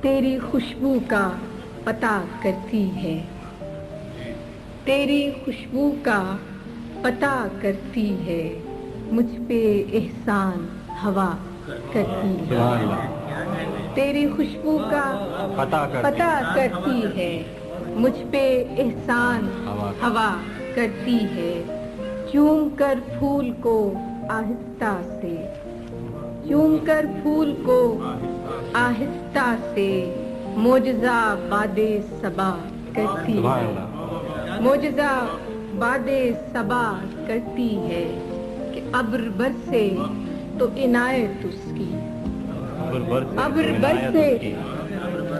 تیری خوشبو کا پتہ کرتی ہے، تیری خوشبو کا پتہ کرتی ہے، مجھ پہ احسان ہوا کرتی ہے، تیری خوشبو کا پتہ کرتی ہے، مجھ پہ احسان ہوا کرتی ہے، چوم کر پھول کو آہستہ سے، چوم کر پھول کو آہستہ سے، معجزہ باد صبا کرتی ہے، معجزہ باد صبا کرتی ہے، کہ ابر برسے تو عنایت اس کی، ابر برسے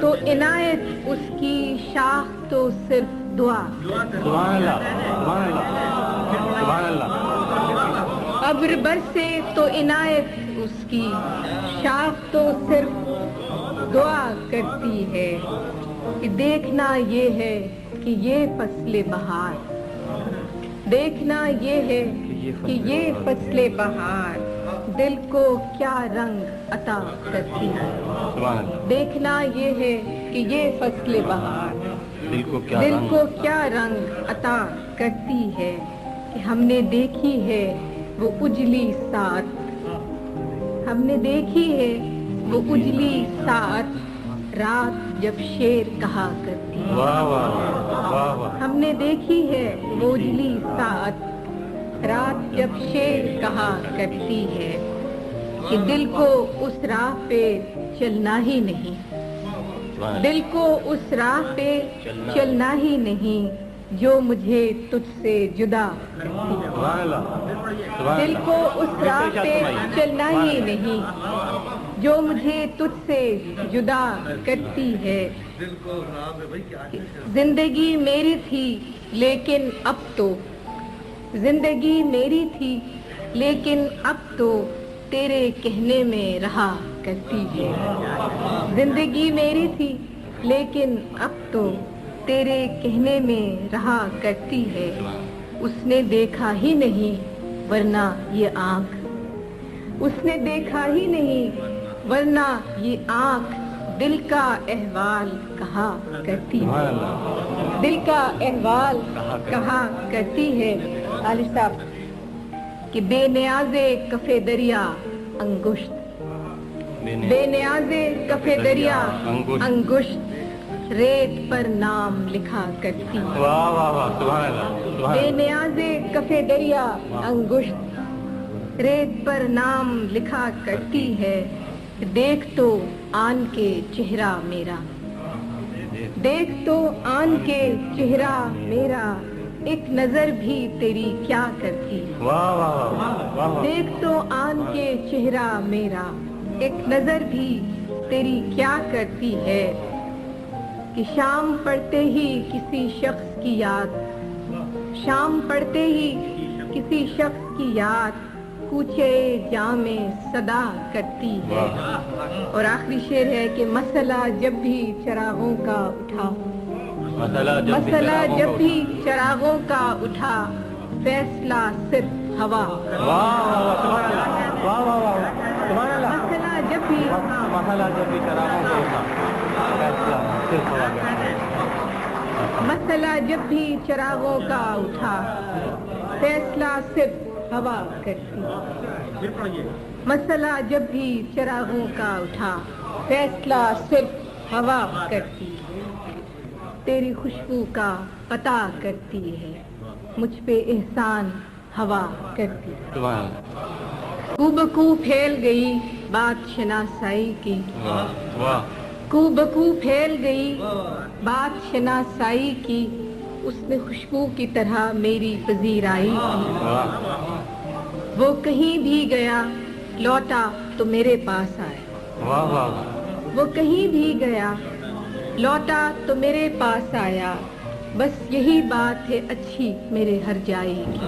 تو عنایت اس کی، شاخ تو صرف دعا، سبحان اللہ سبحان اللہ سبحان اللہ، ابر برسے تو عنایت اس کی، شاخ تو صرف دعا کرتی ہے، کہ دیکھنا یہ ہے کہ یہ فصل بہار، دیکھنا یہ ہے کہ یہ فصل بہار دل کو کیا رنگ عطا کرتی ہے، سبحان اللہ، دیکھنا یہ ہے کہ یہ فصل بہار دل کو کیا رنگ عطا کرتی ہے، کہ ہم نے دیکھی ہے وہ اجلی ساعت، ہم نے دیکھی ہے وہ اجلی ساعت، رات جب شیر کہا کرتی ہے، واہ واہ واہ واہ، ہم نے دیکھی ہے وہ اجلی ساعت، رات جب شیر کہا کرتی ہے، کہ دل کو اس راہ پہ چلنا ہی نہیں، دل کو اس راہ پہ چلنا ہی نہیں، جو مجھے تجھ سے جدا کرتی ہے، سبحان اللہ سبحان دل اللہ، کو اس راہ پہ چلنا ہی نہیں، جو مجھے تجھ سے جدا کرتی ہے، زندگی میری تھی لیکن اب تو، زندگی میری تھی لیکن اب تو تیرے کہنے میں رہا کرتی ہے، زندگی میری تھی لیکن اب تو تیرے کہنے میں رہا کرتی ہے، اس نے دیکھا ہی نہیں ورنہ یہ آنکھ، اس نے دیکھا ہی نہیں ورنہ یہ آنکھ دل کا احوال کہا کرتی ہے، دل کا احوال کہا کرتی ہے۔ علی صاحب کہ بے نیاز کف دریا انگشت، بے نیاز کف دریا انگشت، ریت پر نام لکھا کرتی ہے، واہ واہ واہ، سبحان اللہ سبحان بے اللہ، نیاز کف دریا انگشت، ریت پر نام لکھا کرتی ہے، دیکھ تو آن کے چہرہ میرا، دیکھ تو آن کے چہرہ میرا، ایک نظر بھی تیری کیا کرتی ہے، واہ واہ واہ واہ، دیکھ تو آن کے چہرہ میرا، ایک نظر بھی تیری کیا کرتی ہے، کہ شام پڑتے ہی کسی شخص کی یاد، شام پڑتے ہی کسی شخص کی یاد، کوچے جامے صدا کرتی ہے، اور آخری شعر ہے کہ مسئلہ جب بھی چراغوں کا اٹھا، مسئلہ جب بھی چراغوں کا اٹھا، فیصلہ صرف ہوا، واہ واہ واہ، سبحان اللہ، مسئلہ جب بھی مسئلہ جب بھی چراغوں کو اٹھا، فیصلہ صرف ہوا کرتا ہے، مسئلہ جب بھی چراغوں کا اٹھا، فیصلہ صرف ہوا کرتی، مسئلہ جب بھی چراغوں کا اٹھا، فیصلہ صرف ہوا کرتی، تیری خوشبو کا پتہ کرتی ہے، مجھ پہ احسان ہوا کرتی، سبحان اللہ، کو بکو پھیل گئی بات شناسائی کی، واہ واہ، کو بکو پھیل گئی بات شناسائی کی، اس نے خوشبو کی طرح میری پذیرائی کی، وہ کہیں بھی گیا لوٹا تو میرے پاس آیا، واہ واہ، وہ کہیں بھی گیا لوٹا تو میرے پاس آیا، بس یہی بات ہے اچھی میرے ہر جائی کی،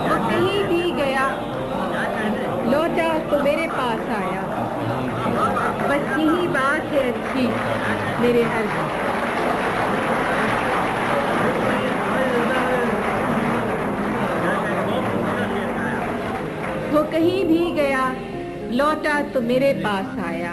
وہ کہیں بھی گیا لوٹا تو میرے پاس آیا، بس یہی بات ہے اچھی میرے ہر جائی، وہ کہیں بھی گیا لوٹا تو میرے پاس آیا،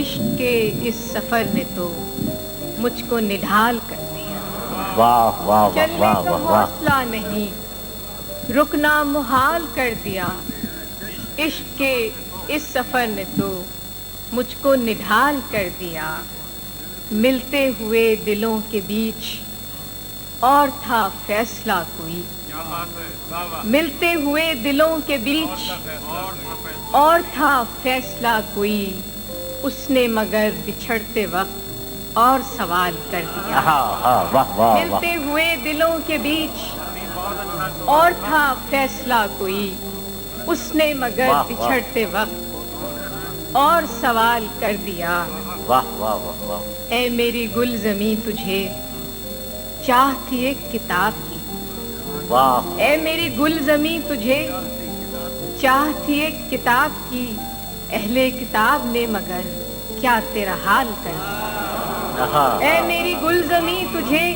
عشق کے اس سفر نے تو مجھ کو نڈھال کر دیا. واہ واہ چلنے واہ کو واہ واہ. حوصلہ نہیں رکنا محال کر دیا. عشق کے اس سفر نے تو مجھ کو نڈھال کر دیا. ملتے ہوئے دلوں کے بیچ اور تھا فیصلہ کوئی. ملتے ہوئے دلوں کے بیچ اور تھا فیصلہ کوئی. اس نے مگر بچھڑتے وقت اور سوال کر دیا. واہ واہ واہ. ملتے ہوئے دلوں کے بیچ اور تھا فیصلہ کوئی. اس نے مگر واہ واہ. بچھڑتے وقت اور سوال کر دیا. واہ واہ واہ واہ. اے میری گل زمیں تجھے چاہ تھی ایک کتاب کی. واہ. اے میری گل زمیں تجھے چاہ تھی ایک کتاب کی. اہل کتاب نے مگر کیا تیرا حال کر دیا. اے میری گل زمیں تجھے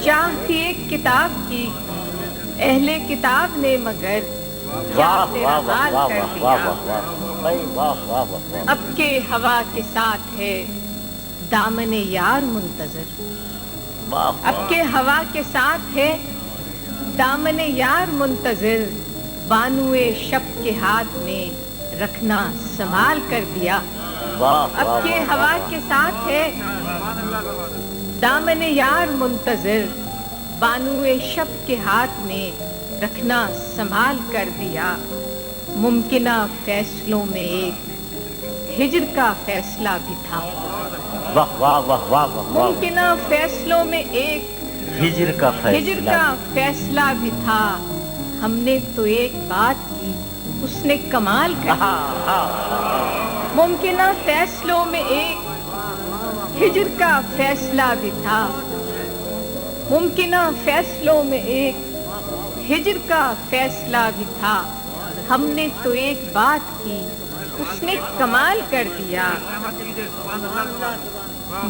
چاہ تھی ایک کتاب کی. اہل کتاب نے مگر کیا واہ تیرا واہ حال واہ کر واہ دیا. واہ واہ. بھائی واہ واہ واہ. اب کے ہوا کے ساتھ ہے دامن یار منتظر. اب کے ہوا کے ساتھ ہے دامن یار منتظر. بانوئے شب کے ہاتھ میں رکھنا سنبھال کر دیا. اب کے ہوا کے ساتھ ہے دامن یار منتظر. بانوئے شب کے ہاتھ میں رکھنا سنبھال کر دیا. ممکنہ فیصلوں میں ایک ہجر کا فیصلہ بھی تھا. واہ واہ واہ واہ واہ. ممکنہ فیصلوں میں ایک ہجر کا ہجر کا فیصلہ بھی تھا. ہم نے تو ایک بات کی اس نے کمال کر دیا. ممکنہ فیصلوں میں ایک ہجر کا فیصلہ بھی تھا. ممکنہ فیصلوں میں ایک ہجر کا فیصلہ بھی تھا. ہم نے تو ایک بات کی اس نے کمال کر دیا.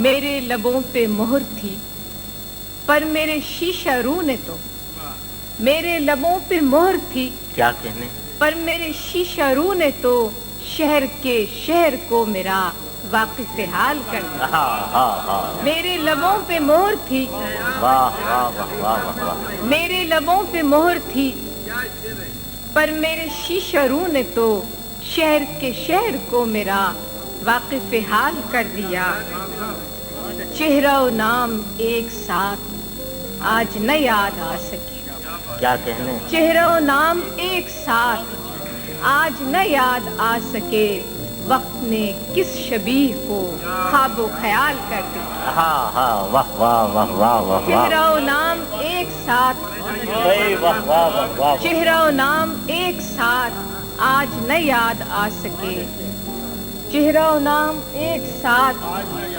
میرے لبوں پہ مہر تھی پر میرے شیشہ رو نے تو. میرے لبوں پہ مہر تھی کیا کہنے. پر میرے شیشہ رو نے تو شہر کے شہر کو میرا واقف حال کر دیا. میرے لبوں پہ مہر تھی. واہ واہ واہ واہ واہ. میرے لبوں پہ مہر تھی پر میرے شیشہ رو نے تو شہر کے شہر کو میرا واقف حال کر دیا. چہرہ و نام ایک ساتھ آج نہ یاد آ سکے. کیا کہنے. چہرہ و نام ایک ساتھ آج نہ یاد آ سکے. وقت نے کس شبیہ کو خواب و خیال کر دیا. واہ واہ واہ واہ واہ. چہرہ و نام ایک ساتھ. واہ واہ واہ واہ. چہرہ و نام ایک ساتھ آج نہ یاد آ سکے. چہرہ و نام ایک ساتھ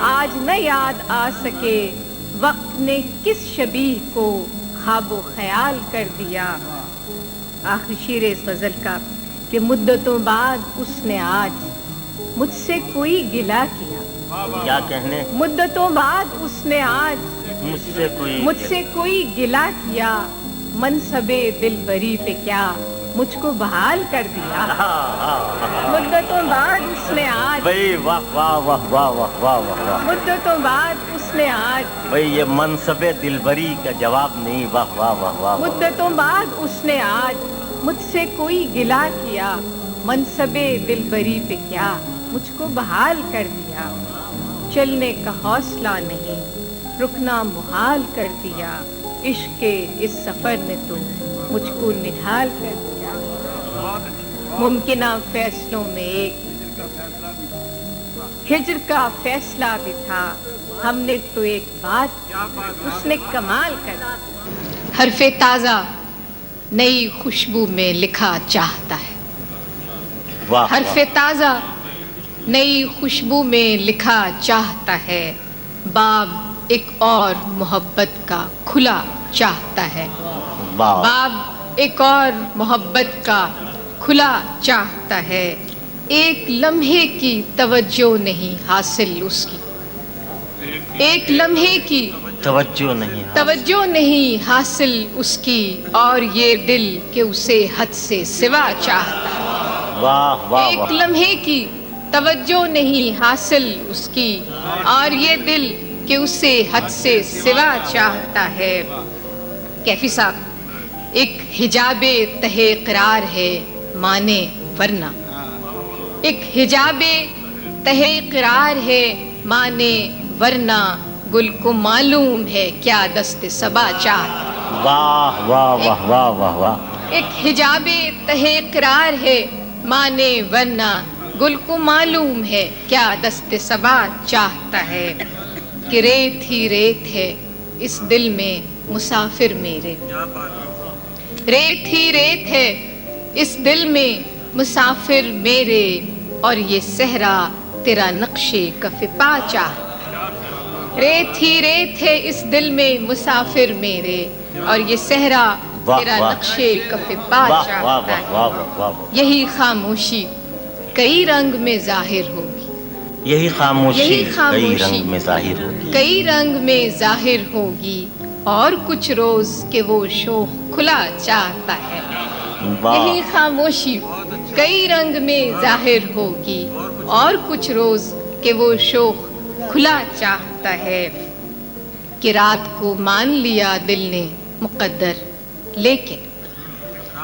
آج نہ یاد آ سکے. وقت نے کس شبیہ کو خواب و خیال کر دیا. آخری شعر اس غزل کا کہ مدتوں بعد اس نے آج مجھ سے کوئی گلہ کیا. کیا کہنے. مدتوں بعد اس نے آج مجھ سے کوئی گلہ کیا. منصب دلبری پہ کیا مجھ کو بحال کر دیا. مدتوں بعد اس نے آج واہ واہ واہ واہ واہ واہ. مدتوں بعد اس نے آج بھائی یہ منصب دلبری کا جواب نہیں. واہ واہ واہ واہ. مدتوں بعد اس نے آج مجھ سے کوئی گلہ کیا. منصب دلبری پہ کیا مجھ کو بحال کر دیا. چلنے کا حوصلہ نہیں رکنا محال کر دیا. عشق کے اس سفر نے تو مجھ کو نڈھال کر دیا. ممکنہ فیصلوں میں ایک ہجر کا فیصلہ بھی تھا. ہم نے تو ایک بات اس نے کمال کر دیا. حرف تازہ نئی خوشبو میں لکھا چاہتا ہے. حرف تازہ نئی خوشبو میں لکھا چاہتا ہے. باب ایک اور محبت کا کھلا چاہتا ہے. باب ایک اور محبت کا کھلا چاہتا ہے. ایک لمحے کی توجہ نہیں حاصل اس کی. ایک لمحے کی توجہ نہیں حاصل اس کی. اور یہ دل کہ اسے حد سے سوا چاہتا ہے. ایک لمحے کی توجہ نہیں حاصل اس کی، اور یہ دل کہ اسے حد سے سوا چاہتا ہے۔ کیفی صاحب، ایک حجاب تہے قرار ہے مانے ورنہ، ایک حجاب تہے قرار ہے مانے ورنہ، گل کو معلوم ہے کیا دست صبا چاہتا۔ واہ واہ واہ واہ واہ واہ۔ ایک حجاب تہے قرار ہے مانے ورنہ، گل کو معلوم ہے کیا دست صبا چاہتا ہے، کہ ریت ہی ریت ہے اس دل میں مسافر میرے، ریت ہی ریت ہے اس دل میں مسافر میرے، اور یہ صحرا تیرا نقش کف پا چاہتا، ریت ہی ریت ہے اس دل میں مسافر میرے، اور یہ صحرا تیرا نقش کف پا چاہتا ہے۔ یہی خاموشی کئی رنگ میں ظاہر ہوگی، یہی خاموشی کئی رنگ میں ظاہر ہوگی، کئی رنگ میں ظاہر ہوگی، اور کچھ روز کہ وہ شوق کھلا چاہتا ہے۔ یہی خاموشی کئی رنگ میں ظاہر ہوگی، اور کچھ روز کہ وہ شوق کھلا چاہتا ہے، کہ رات کو مان لیا دل نے مقدر، لیکن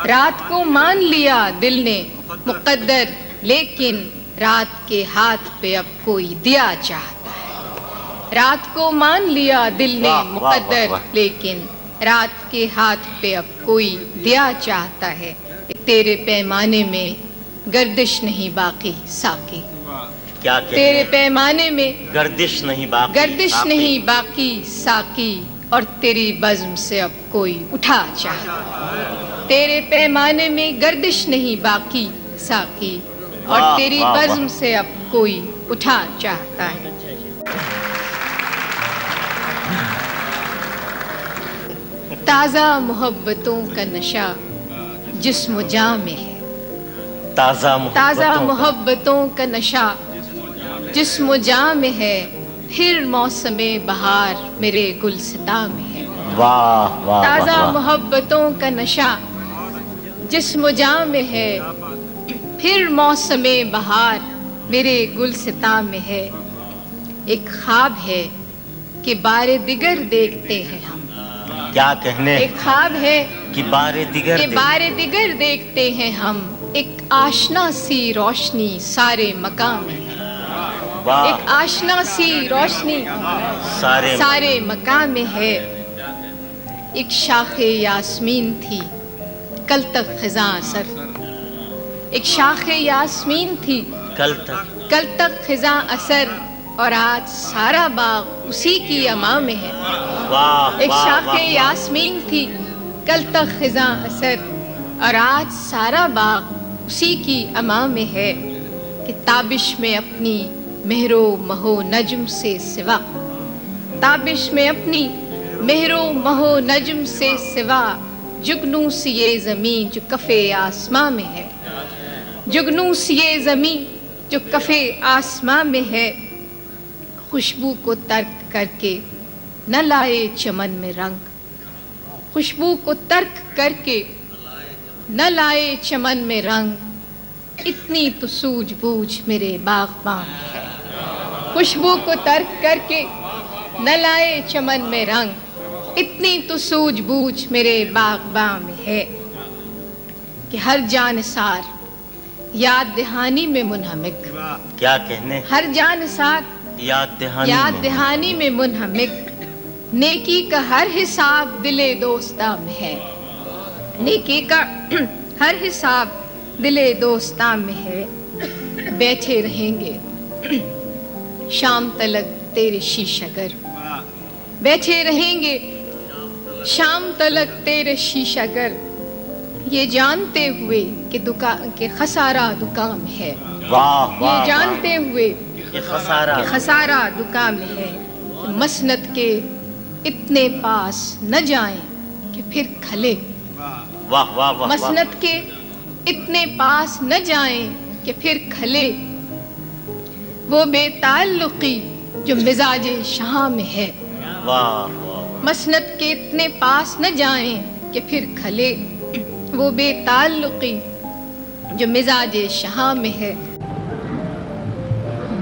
رات کو مان لیا دل نے مقدر، لیکن رات کے ہاتھ پہ اب کوئی دیا چاہتا ہے۔ رات کو مان لیا دل نے مقدر، لیکن رات کے ہاتھ پہ اب کوئی دیا چاہتا ہے، تیرے پیمانے میں گردش نہیں باقی ساقی، کیا تیرے پیمانے میں گردش نہیں باقی، گردش نہیں باقی ساقی، اور تیری بزم سے اب کوئی اٹھا چاہتا، تیرے پیمانے میں گردش نہیں باقی ساقی، اور تیری بزم سے اب کوئی اٹھا چاہتا ہے۔ تازہ محبتوں کا نشہ جسم و جاں میں ہے، تازہ محبتوں کا نشہ جسم و جاں میں ہے، پھر موسم بہار میرے گلستاں میں ہے۔ واہ واہ، تازہ محبتوں کا نشہ جسم و جاں میں ہے، پھر موسم بہار میرے گلستاں میں ہے۔ ایک خواب ہے کہ بار دیگر دیکھتے ہیں ہم، کیا کہنے، ایک خواب ہے کہ بار دیگر دیکھتے ہیں ہم، ایک آشنا سی روشنی سارے مقام میں ہے، ایک آشنا سی روشنی سارے مقام میں ہے۔ ایک شاخ یاسمین تھی کل تک خزاں اثر، ایک شاخ یاسمین تھی کل تک خزاں اثر، اور آج سارا باغ اسی کی اما میں ہے۔ ایک شاخ یاسمین تھی کل تک خزاں اثر، اور آج سارا باغ اسی کی اما میں ہے، کہ تابش میں اپنی مہر و مہو نجم سے سوا، تابش میں اپنی مہر و مہو نجم سے سوا، جگنوں سی یہ زمین جو کفے آسماں میں ہے، جگنوں سی یہ زمین جو کفے آسماں میں ہے، خوشبو کو ترک کر کے نہ لائے چمن میں رنگ، خوشبو کو ترک کر کے نہ لائے چمن میں رنگ، اتنی تو سوجھ بوجھ میرے باغباں میں ہے، خوشبو کو ترک کر کے نہ لائے چمن میں رنگ، اتنی تو سوجھ بوجھ میرے باغباں میں ہے، کہ ہر جانثار یاد دہانی میں منہمک، کیا کہنے، ہر جانثار یاد دہانی میں منہمک، نیکی کا ہر حساب دل دوستاں میں ہے، نیکی کا ہر حساب دل دوستاں میں ہے، بیٹھے رہیں گے شام تلک تیرے شیشہ گر، بیٹھے رہیں گے شام تلک تیرے شیشہ گر، یہ جانتے ہوئے کہ خسارہ دکان میں ہے، یہ جانتے ہوئے کہ خسارہ دکان میں ہے، مسند کے اتنے پاس نہ جائیں کہ پھر کھلے، مسند کے اتنے پاس نہ جائیں کہ پھر کھلے، وہ بے تعلقی جو مزاج شاہ میں ہے، مسند کے اتنے پاس نہ جائیں کہ پھر کھلے، وہ بے تعلقی جو مزاج شاہ میں ہے۔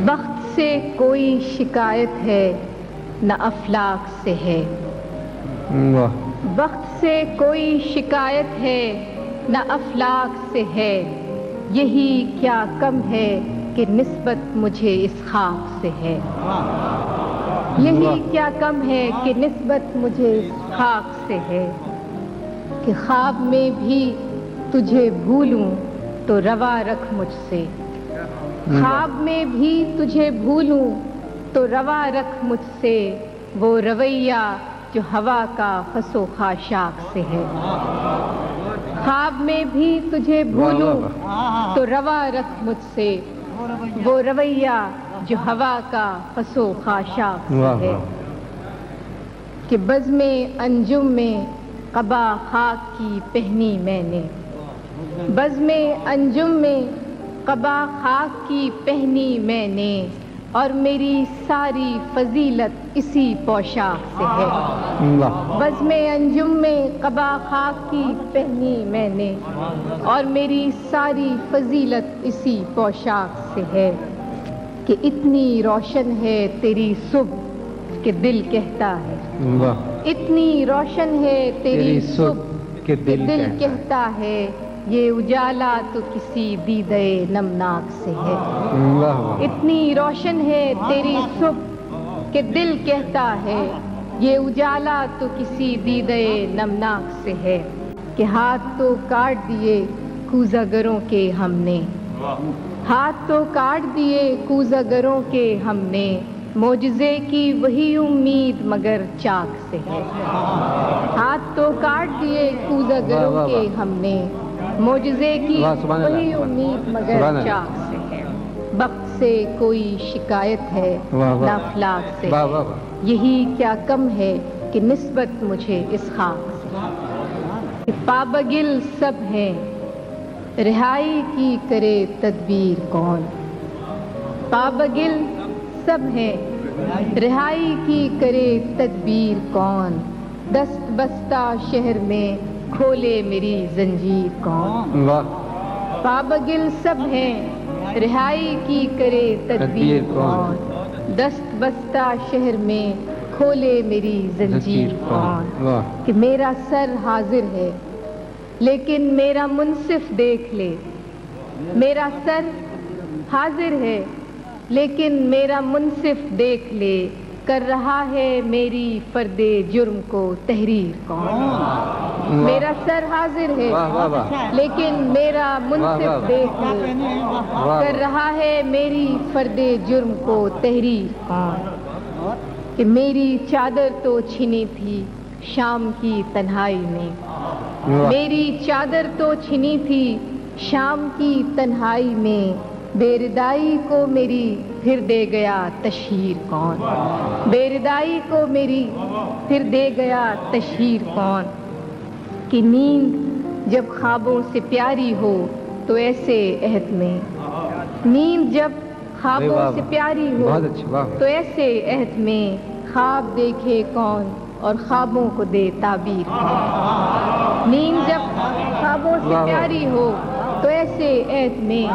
وقت سے کوئی شکایت ہے نہ افلاک سے ہے، وقت سے کوئی شکایت ہے نہ افلاک سے ہے، یہی کیا کم ہے کہ نسبت مجھے اس خاک سے ہے، یہی کیا کم ہے کہ نسبت مجھے اس خاک سے ہے، کہ خواب میں بھی تجھے بھولوں تو روا رکھ مجھ سے، خواب میں بھی تجھے بھولوں تو روا رکھ مجھ سے، وہ رویہ جو ہوا کا خس و خاشاک سے ہے، خواب میں بھی تجھے بھولوں تو روا رکھ مجھ سے، وہ رویہ جو ہوا کا خس و خاشاک سے ہے، کہ بزم انجم میں قبا خاک کی پہنی میں نے، بزم انجم میں قبا خاک کی پہنی میں نے، اور میری ساری فضیلت اسی پوشاک سے ہے، بزم انجم میں قبا خاک کی پہنی میں نے، اور میری ساری فضیلت اسی پوشاک سے ہے، کہ اتنی روشن ہے تیری صبح کہ دل کہتا ہے، اتنی روشن ہے تیری صبح کہ دل کہتا ہے، یہ اجالا تو کسی دیدے نمناک سے ہے، اتنی روشن ہے تیری صبح کہ دل کہتا ہے، یہ اجالا تو کسی دیدے نمناک سے ہے، کہ ہاتھ تو کاٹ دیے کوزہ گروں کے ہم نے، ہاتھ تو کاٹ دیے کوزہ گروں کے ہم نے، معجزے کی وہی امید مگر چاک سے ہے، ہاتھ تو کاٹ دیے کوزہ گروں کے ہم نے، معجزے کی وہی امید مگر چاک سے ہے، وقت سے کوئی شکایت ہے نہ افلاک سے ہے، یہی کیا کم ہے کہ نسبت مجھے اس خاک سے ہے، کہ پابگل سب ہیں رہائی کی کرے تدبیر کون، پابگل سب ہیں رہائی کی کرے تدبیر کون، دست بستہ شہر میں کھولے میری زنجیر کون، پابگل سب ہیں رہائی کی کرے تدبیر کون، دست بستہ شہر میں کھولے میری زنجیر کون، کہ میرا سر حاضر ہے لیکن میرا منصف دیکھ لے، میرا سر حاضر ہے لیکن میرا منصف دیکھ لے، کر رہا ہے میری فرد جرم کو تحریر کون، میرا سر حاضر ہے لیکن میرا منصف دیکھ لے، کر رہا ہے میری فرد جرم کو تحریر کون، کہ میری چادر تو چھنی تھی شام کی تنہائی میں، میری چادر تو چھنی تھی شام کی تنہائی میں، بے ردائی کو میری پھر دے گیا تشہیر کون، بے ردائی کو میری پھر دے گیا تشہیر کون، کہ نیند جب خوابوں سے پیاری ہو تو ایسے عہد میں، نیند جب خوابوں سے پیاری ہو تو ایسے عہد میں، خواب دیکھے کون اور خوابوں کو دے تعبیر کون، نیند جب خوابوں سے پیاری ہو تو ایسے عہد میں،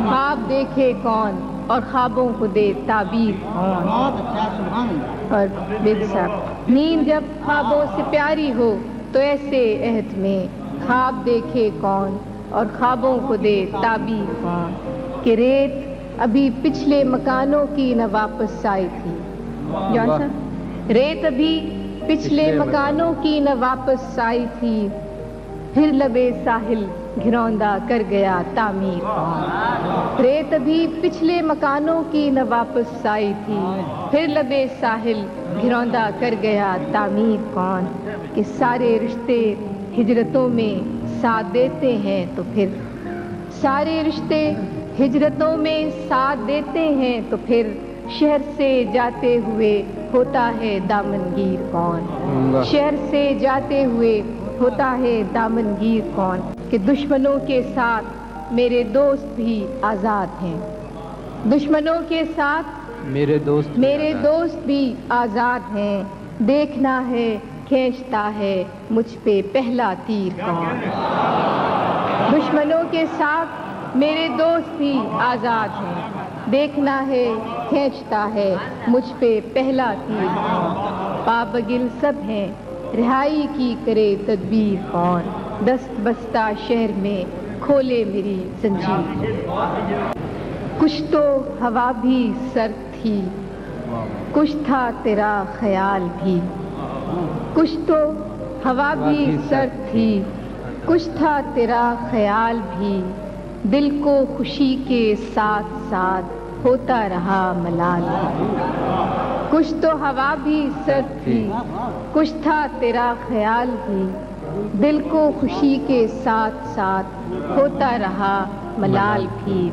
خواب دیکھے کون اور خوابوں کو دے تعبیر کون، اور نیند جب خوابوں سے پیاری ہو تو ایسے عہد میں، خواب دیکھے کون اور خوابوں کو دے تعبیر کون، کہ ریت ابھی پچھلے مکانوں کی نہ واپس آئی تھی، جان صاحب، ریت ابھی پچھلے مکانوں کی نہ واپس آئی تھی، پھر لبے ساحل گھروندہ کر گیا تعمیر کون، ریت ابھی پچھلے مکانوں کی نہ واپس آئی تھی، پھر لبے ساحل گھروندہ کر گیا تعمیر کون، کہ سارے رشتے ہجرتوں میں ساتھ دیتے ہیں تو پھر، سارے رشتے ہجرتوں میں ساتھ دیتے ہیں تو پھر، شہر سے جاتے ہوئے ہوتا ہے دامنگیر کون، شہر سے جاتے ہوئے ہوتا ہے دامنگیر کون، کہ دشمنوں کے ساتھ میرے دوست بھی آزاد ہیں، دشمنوں کے ساتھ میرے دوست بھی آزاد ہیں، دیکھنا ہے کھینچتا ہے مجھ پہ پہلا تیر کون، دشمنوں کے ساتھ میرے دوست بھی آزاد ہیں، دیکھنا ہے کھینچتا ہے مجھ پہ پہلا تیر، پابگل سب ہیں رہائی کی کرے تدبیر کون، دست بستہ شہر میں کھولے میری زنجیر۔ کچھ تو ہوا بھی سرد تھی، کچھ تھا تیرا خیال بھی، کچھ تو ہوا بھی سرد تھی، کچھ تھا تیرا خیال بھی، دل کو خوشی کے ساتھ ساتھ ہوتا رہا ملال۔ کچھ تو ہوا بھی سرد تھی، کچھ تھا تیرا خیال بھی، دل کو خوشی کے ساتھ ساتھ ہوتا رہا ملال بھی۔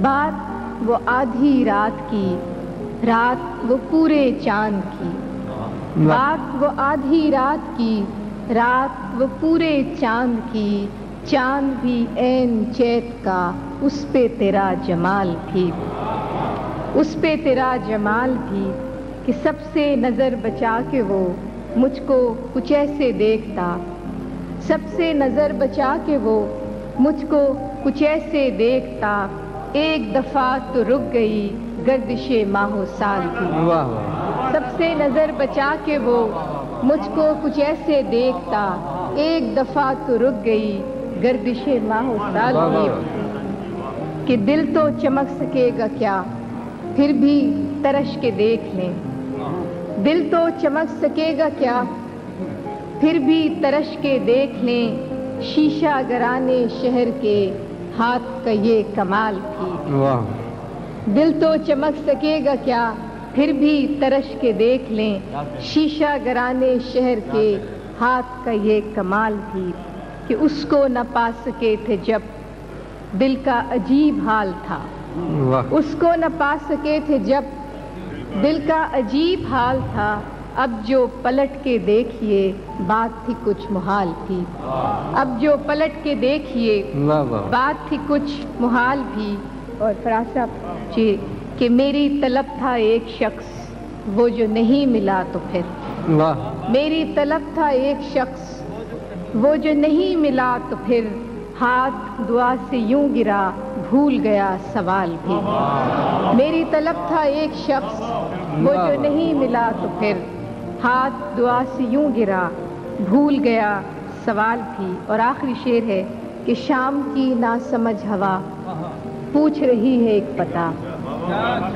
بات وہ آدھی رات کی، رات وہ پورے چاند کی، بات وہ آدھی رات کی، رات وہ پورے چاند کی، چاند بھی عین چیت کا، اس پہ تیرا جمال بھی، اس پہ تیرا جمال بھی، کہ سب سے نظر بچا کے وہ مجھ کو کچھ ایسے دیکھتا، سب سے نظر بچا کے وہ مجھ کو کچھ ایسے دیکھتا، ایک دفعہ تو رک گئی گردش ماہ و سال کی۔ سب سے نظر بچا کے وہ مجھ کو کچھ ایسے دیکھتا، ایک دفعہ تو رک گئی گردش ماہ و سال کی۔ کہ دل تو چمک سکے گا کیا پھر بھی ترش کے دیکھ لیں، دل تو چمک سکے گا کیا پھر بھی ترش کے دیکھ لیں، شیشہ گرانے شہر کے ہاتھ کا یہ کمال بھی۔ دل تو چمک سکے گا کیا پھر بھی ترش کے دیکھ لیں، شیشہ گرانے شہر کے ہاتھ کا یہ کمال بھی، کہ اس کو نہ پا سکے تھے جب دل کا عجیب حال تھا، اس کو نہ پا سکے تھے جب دل کا عجیب حال تھا، اب جو پلٹ کے دیکھیے بات تھی کچھ محال بھی، اب جو پلٹ کے دیکھیے بات تھی کچھ محال بھی۔ اور فراسہ کہ میری طلب تھا ایک شخص وہ جو نہیں ملا تو پھر، میری طلب تھا ایک شخص وہ جو نہیں ملا تو پھر، ہاتھ دعا سے یوں گرا بھول گیا سوال بھی۔ میری طلب تھا ایک شخص وہ جو نہیں ملا تو پھر، ہاتھ دعا سے یوں گرا بھول گیا سوال بھی۔ اور آخری شعر ہے کہ شام کی ناسمجھ ہوا پوچھ رہی ہے ایک پتہ،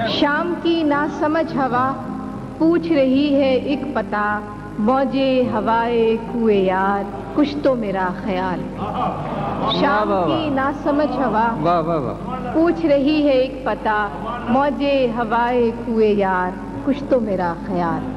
شام کی ناسمجھ ہوا پوچھ رہی ہے ایک پتہ، موجے ہوائے کوئے یار کچھ تو میرا خیال۔ شام کی ناسمجھ ہوا پوچھ رہی ہے ایک پتہ، موجے ہوائے کوئے یار کچھ تو میرا خیال۔